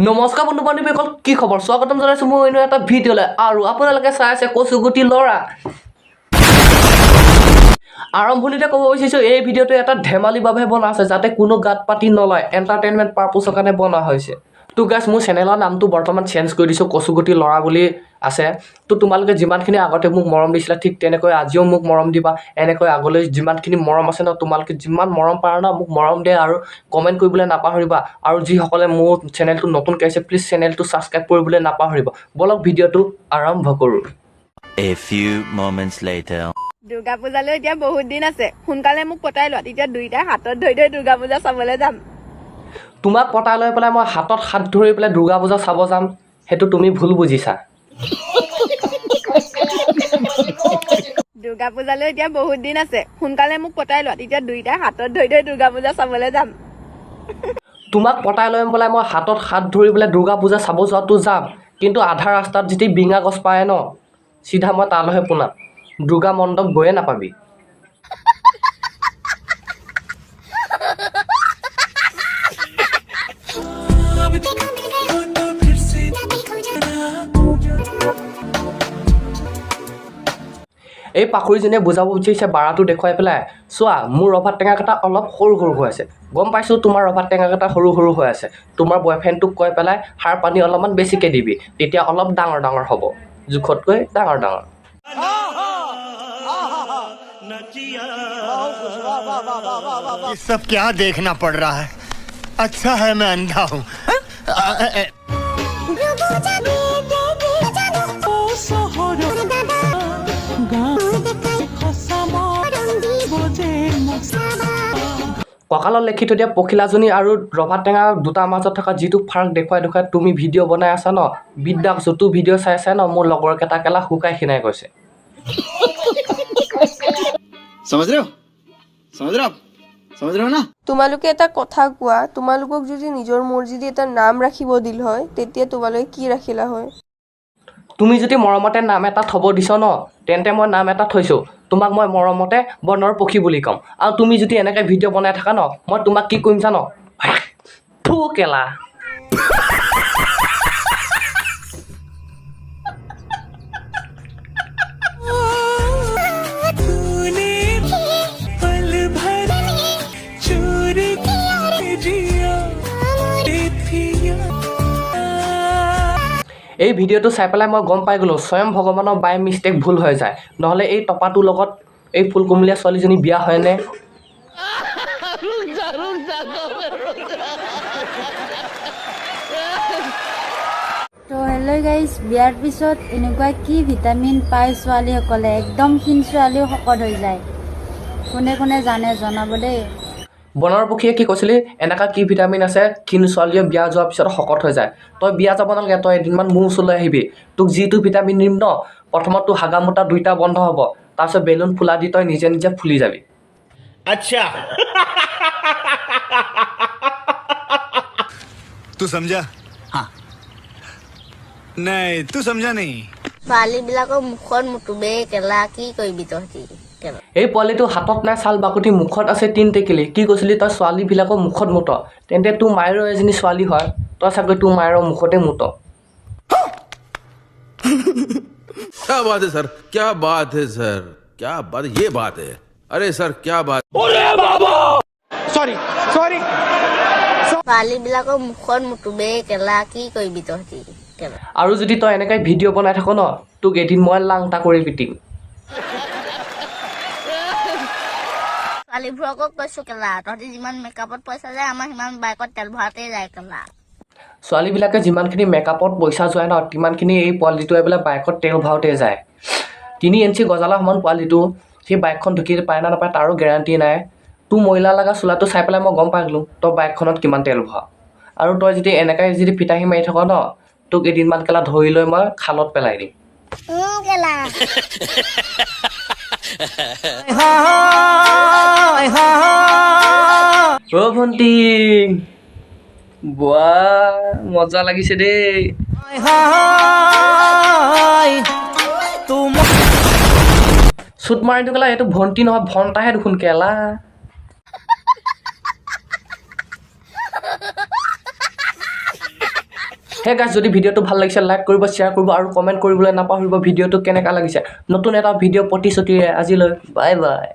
নমস্কাৰ বন্ধু বান্ধৱীসকল, কি খবৰ? স্বাগতম জনাইছোঁ মই অন্য এটা ভিডিঅ'লৈ আৰু আপোনালোকে চাই আছে কচু গুটি লৰা। আৰম্ভণিতে ক'ব বিচাৰিছোঁ এই ভিডিঅ'টো এটা ধেমালিৰ বাবে বনোৱা আছে, যাতে কোনো গাত পাতি নলয়, এণ্টাৰটেইনমেণ্ট পাৰপ'জৰ কাৰণে বনোৱা হৈছে। তো গাইছ, মোৰ চেনেলৰ নামটো বৰ্তমান চেঞ্জ কৰি দিছোঁ, কচু গুটি লৰা বুলি আছে। তো তোমালোকে যিমানখিনি আগতে মোক মৰম দিছিলা, ঠিক তেনেকৈ আজিও মোক মৰম দিবা। এনেকৈ আগলৈ যিমানখিনি মৰম আছে ন, তোমালোকে যিমান মৰম পাৰা ন মোক মৰম দিয়া আৰু কমেণ্ট কৰিবলৈ নাপাহৰিবা। আৰু যিসকলে মোৰ চেনেলটো নতুনকৈ আছে, প্লিজ চেনেলটো ছাবস্ক্ৰাইব কৰিবলৈ নাপাহৰিব। বলক ভিডিঅ'টো আৰম্ভ কৰোঁ। A few moments later. Durga পূজালৈ এতিয়া বহুত দিন আছে, সোনকালে মোক পতাই লোৱা, তেতিয়া দুইটাই হাতত ধৰি ধৰি দুৰ্গা পূজা চাবলৈ যাম। তোমাক পতাই লৈ পেলাই মই হাতত হাত ধৰি পেলাই দুৰ্গা পূজা চাব যাম, সেইটো তুমি ভুল বুজিছা। দুৰ্গা পূজালৈ এতিয়া বহুত দিন আছে, সোনকালে মোক পতাই লোৱা, তেতিয়া দুইটাই হাতত ধৰি ধৰি দুৰ্গা পূজা চাবলৈ যাম। তোমাক পতাই লৈ পেলাই মই হাতত হাত ধৰি পেলাই দুৰ্গা পূজা চাব যোৱাটো যাম, কিন্তু আধা ৰাস্তাত যেতিয়া বিঙা গছ পায় ন, চিধা মই তালৈহে পোনাম, দুৰ্গা মণ্ডপ গৈয়ে নাপাবি। এই পাখৰিজনীয়ে বুজাব বিচাৰিছে বাৰাটো দেখুৱাই পেলাই, চোৱা মোৰ ৰভাত টেঙাকেইটা অলপ সৰু সৰু হৈ আছে। গম পাইছোঁ তোমাৰ ৰভাত টেঙাকেইটা সৰু সৰু হৈ আছে। তোমাৰ বয়ফ্ৰেণ্ডটোক কৈ পেলাই সাৰ পানী অলপমান বেছিকৈ দিবি, তেতিয়া অলপ ডাঙৰ ডাঙৰ হ'ব, জোখতকৈ ডাঙৰ ডাঙৰ। ये सब क्या देखना पड़ रहा है? अच्छा है मैं अंधा हूँ। কঁকালত লেখি থৈ দিয়া পখিলাজনী আৰু ৰভাত টেঙা দুটাৰ মাজত থকা যিটো ফাৰ্ক দেখুৱাই দেখুৱাই তুমি ভিডিঅ' বনাই আছা ন, বিদ্যা কৈছোঁ, তোৰ ভিডিঅ' চাই চাই ন মোৰ লগৰ কেইটা কেলা শুকাই খিনাই গৈছে। समझ रहे हो? समझ रहे हो? समझ रहे हो ना? তোমালোকে এটা কথা কোৱা, তোমালোকক যদি নিজৰ মৰ্জিদি এটা নাম ৰাখিব দিল হয়, তেতিয়া তোমালোকে কি ৰাখিলা হয়? তুমি যদি মৰমতে নাম এটা থ'ব দিছ ন, তেন্তে মই নাম এটা থৈছোঁ, তোমাক মই মৰমতে বনৰ পক্ষী বুলি ক'ম। আৰু তুমি যদি এনেকৈ ভিডিঅ' বনাই থাকা ন, মই তোমাক কি কৰিম জানো? থু কেলা। এই ভিডিঅ'টো চাই পেলাই মই গম পাই গ'লোঁ স্বয়ং ভগৱানৰ বাই মিষ্টেক ভুল হৈ যায়, নহ'লে এই টপাটোৰ লগত এই ফুলকুমলীয়া ছোৱালীজনী বিয়া হয়নে? তো হেল্ল' গাইজ, বিয়াৰ পিছত এনেকুৱা কি ভিটামিন পায় ছোৱালীসকলে, একদম ক্ষীণ ছোৱালীও শকত হৈ যায়। কোনে কোনে জানে জনাব দেই। বনৰ পক্ষীয়ে কি কৈছিলি, এনেকুৱা কি ভিটামিন আছে ক্ষীণ ছোৱালীয়ে বিয়া যোৱাৰ পিছত শকত হৈ যায়? তই বিয়া যাব নালাগে, তই এদিনমান মোৰ ওচৰলৈ আহিবি, তোক যিটো ভিটামিন দিম ন, প্ৰথমত তোৰ হাগা মোটা দুইটা বন্ধ হ'ব, তাৰপিছত বেলুন ফুলা দি তই নিজে নিজে ফুলি যাবি। अच्छा तू समझा? हाँ नहीं तू समझा नहीं। ছোৱালীবিলাকৰ মুখত মুতুবে কেলা, কি কৰিবি তহঁতি? এই পোৱালিটো হাতত নাই চাল বাকতি, মুখত আছে তিন টেকেলি। কি কৈছিলি তই ছোৱালীবিলাকৰ মুখত মুত, তেন্তে তোৰ মায়েৰো এজনী ছোৱালী হয়, তই চাগৈ তোৰ মায়েৰ মুখতে মুত। क्या बात है सर, क्या बात है सर, क्या बात, ये बात है, अरे सर क्या बात। ছোৱালীবিলাকৰ মুখত মুতুবে কেলা, কি কৰিবি তহঁতি? আৰু যদি তই এনেকৈ ভিডিঅ' বনাই থাক ন, তোক এদিন মই লাংটা কৰি পিটিম। ছোৱালীবোৰকক কৈছোঁ কেলা, তহঁতি যিমান মেকআপত পইচা যায়, আমাৰ সিমান বাইকত তেল ভৰাতে যায় কেলা। ছোৱালীবিলাকে যিমানখিনি মেকআপত পইচা যোৱাই ন, তিমানখিনি এই পোৱালিটোৱে বোলে বাইকত তেল ভৰাওঁতে যায়। 3 ইঞ্চি গজালা সমান পোৱালিটো, সেই বাইকখন ঢুকি পায় না নাপায় তাৰো গেৰাণ্টি নাই। তোৰ মহিলা লগা চোলাটো চাই পেলাই মই গম পাই গ'লোঁ তই বাইকখনত কিমান তেল ভৰাৱ। আৰু তই যদি এনেকৈ যদি ফিতাহী মাৰি থাক ন, তোক এদিনমান কেলা ধৰি লৈ মই খালত পেলাই দিম। অ' ভণ্টি, বোৱা মজা লাগিছে দেই। চুট মাৰি দিওঁ কেলা, এইটো ভণ্টি নহয় ভণ্টাহে দেখোন কেলা। হে গাইছ যদি ভিডিঅ'টো ভাল লাগিছে লাইক কৰিব শ্বেয়াৰ কৰিব আৰু কমেণ্ট কৰিবলৈ নাপাহৰিব ভিডিঅ'টো কেনেকুৱা লাগিছে নতুন এটা ভিডিঅ' প্ৰতিশ্ৰুতিৰে আজিলৈ বাই বাই